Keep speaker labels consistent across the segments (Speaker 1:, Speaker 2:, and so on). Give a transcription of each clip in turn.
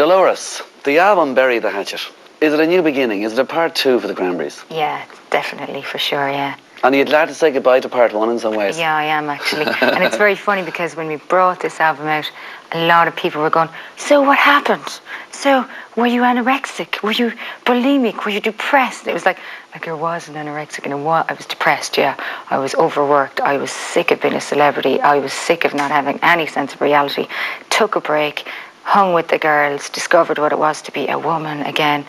Speaker 1: Dolores, the album Bury the Hatchet. Is it a new beginning? Is it a part 2 for the Cranberries?
Speaker 2: Yeah, definitely, for sure, yeah.
Speaker 1: And are you glad to say goodbye to part 1 in some ways?
Speaker 2: Yeah, I am actually. And it's very funny because when we brought this album out, a lot of people were going, so what happened? So were you anorexic? Were you bulimic? Were you depressed? It was like I wasn't anorexic and I was depressed, yeah. I was overworked. I was sick of being a celebrity. I was sick of not having any sense of reality. Took a break, hung with the girls, discovered what it was to be a woman again,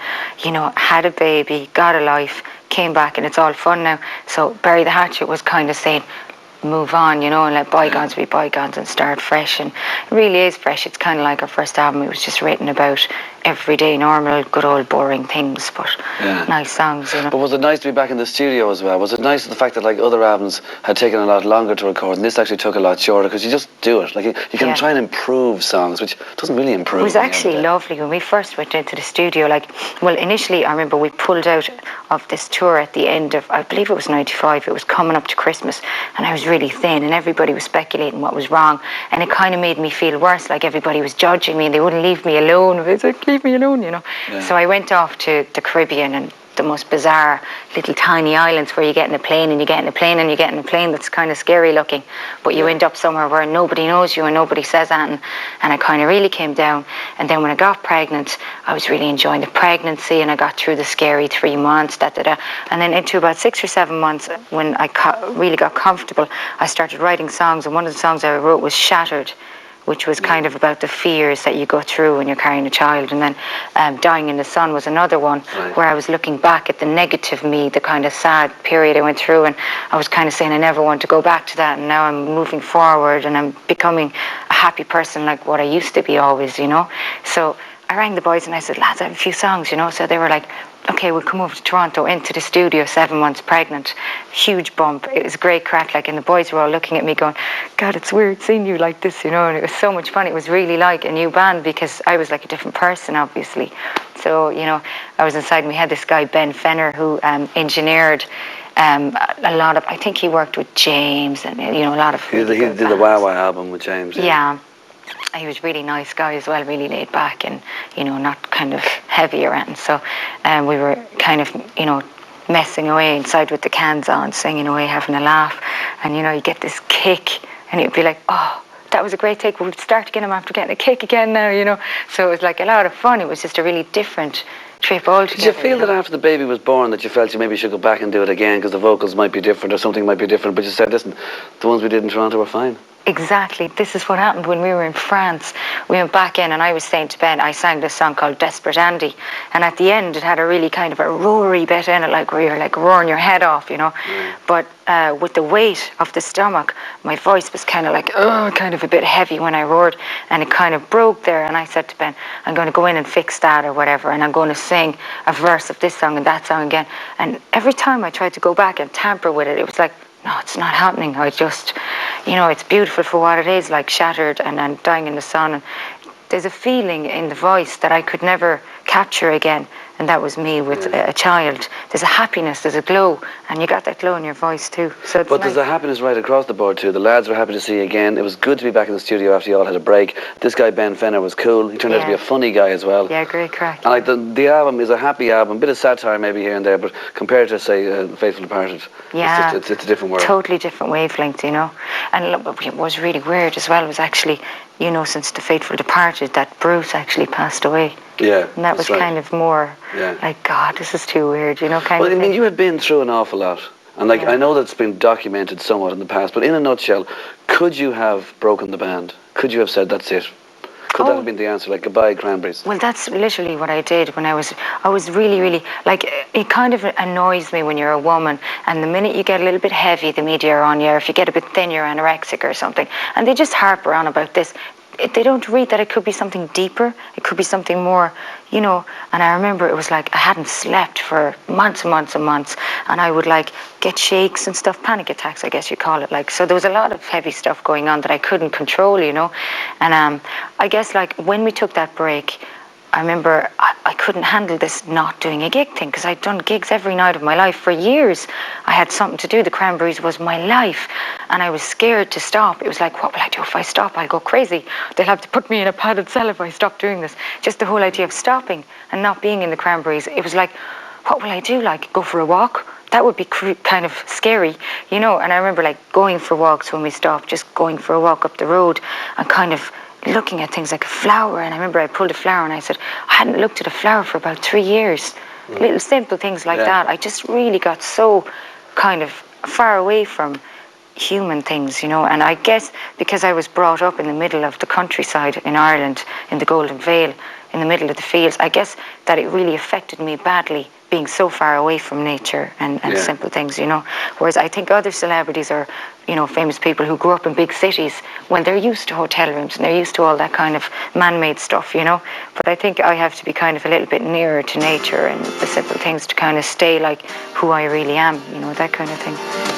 Speaker 2: had a baby, got a life, came back, and it's all fun now. So Bury the Hatchet was kind of saying, move on, and let bygones be bygones and start fresh. And it really is fresh. It's kind of like our first album. It was just written about everyday, normal, good old boring things, but nice songs,
Speaker 1: But was it nice to be back in the studio as well? Was it nice the fact that like other albums had taken a lot longer to record and this actually took a lot shorter because you just do it? Like you can try and improve songs, which doesn't really improve.
Speaker 2: It was actually lovely when we first went into the studio. Initially I remember we pulled out of this tour at the end of, I believe it was 95. It was coming up to Christmas and I was really thin and everybody was speculating what was wrong, and it kind of made me feel worse, like everybody was judging me and they wouldn't leave me alone. It was like, leave me alone, So I went off to the Caribbean and the most bizarre little tiny islands where you get in a plane and you get in a plane and you get in a plane that's kind of scary looking, but you end up somewhere where nobody knows you and nobody says anything, and I kind of really came down. And then when I got pregnant, I was really enjoying the pregnancy and I got through the scary 3 months, and then into about 6 or 7 months when I really got comfortable, I started writing songs, and one of the songs I wrote was Shattered, which was kind of about the fears that you go through when you're carrying a child. And then Dying in the Sun was another one where I was looking back at the negative me, the kind of sad period I went through, and I was kind of saying I never want to go back to that, and now I'm moving forward and I'm becoming a happy person like what I used to be always, So I rang the boys and I said, lads, I have a few songs, So they were like, okay, we'll come over to Toronto, into the studio, 7 months pregnant. Huge bump. It was great crack, and the boys were all looking at me going, God, it's weird seeing you like this, and it was so much fun. It was really like a new band because I was like a different person, obviously. So, I was inside and we had this guy, Ben Fenner, who engineered a lot of, I think he worked with James and, a lot of...
Speaker 1: He did the Wow Wow album with James.
Speaker 2: Yeah. He was a really nice guy as well, really laid back and, not kind of heavy or anything. So we were kind of, messing away inside with the cans on, singing away, having a laugh. And, you get this kick and it'd be like, oh, that was a great take. We'll start again. I'm after getting a kick again now, So it was like a lot of fun. It was just a really different trip altogether.
Speaker 1: Did you feel that after the baby was born that you felt you maybe should go back and do it again because the vocals might be different or something might be different, but you said, listen, the ones we did in Toronto were fine?
Speaker 2: Exactly. This is what happened when we were in France. We went back in and I was saying to Ben, I sang this song called Desperate Andy, and at the end it had a really kind of a roary bit in it, like where you're like roaring your head off, But with the weight of the stomach, my voice was kind of like, kind of a bit heavy when I roared, and it kind of broke there. And I said to Ben, I'm going to go in and fix that or whatever, and I'm going to sing a verse of this song and that song again. And every time I tried to go back and tamper with it, it was like, no, it's not happening. I just, it's beautiful for what it is, like Shattered and Dying in the Sun. And there's a feeling in the voice that I could never capture again. And that was me with a child. There's a happiness, there's a glow, and you got that glow in your voice too. So
Speaker 1: but there's a happiness right across the board too. The lads were happy to see you again. It was good to be back in the studio after you all had a break. This guy Ben Fenner was cool. He turned out to be a funny guy as well.
Speaker 2: Yeah, great crack.
Speaker 1: And like the album is a happy album, a bit of satire maybe here and there, but compared to say Faithful Departed, it's a different world.
Speaker 2: Totally different wavelength, And what was really weird as well was actually, since the Faithful Departed, that Bruce actually passed away.
Speaker 1: Yeah,
Speaker 2: and that was kind of more like, God, this is too weird, kind of thing.
Speaker 1: Well, I mean, you had been through an awful lot. And I know that's been documented somewhat in the past, but in a nutshell, could you have broken the band? Could you have said, that's it? Could that have been the answer, like, goodbye, Cranberries?
Speaker 2: Well, that's literally what I did when I was really, really, like, it kind of annoys me when you're a woman, and the minute you get a little bit heavy, the media are on you, or if you get a bit thin, you're anorexic or something, and they just harper on about this. They don't read that it could be something deeper, it could be something more, and I remember it was like I hadn't slept for months and months and months, and I would like get shakes and stuff, panic attacks I guess you call it, like, so there was a lot of heavy stuff going on that I couldn't control, and I guess like when we took that break, I remember I couldn't handle this not doing a gig thing, because I'd done gigs every night of my life for years. I had something to do. The Cranberries was my life, and I was scared to stop. It was like, what will I do if I stop? I'll go crazy. They'll have to put me in a padded cell if I stop doing this. Just the whole idea of stopping and not being in the Cranberries, it was like, what will I do? Like, go for a walk? That would be kind of scary, you know. And I remember like going for walks when we stopped, just going for a walk up the road and kind of looking at things like a flower. And I remember I pulled a flower and I said, I hadn't looked at a flower for about 3 years. Little simple things like that. I just really got so kind of far away from human things, you know. And I guess because I was brought up in the middle of the countryside in Ireland, in the Golden Vale, in the middle of the fields, I guess that it really affected me badly, being so far away from nature and simple things, you know. Whereas I think other celebrities or, you know, famous people who grew up in big cities, well, they're used to hotel rooms and they're used to all that kind of man-made stuff, you know. But I think I have to be kind of a little bit nearer to nature and the simple things to kind of stay like who I really am, you know, that kind of thing.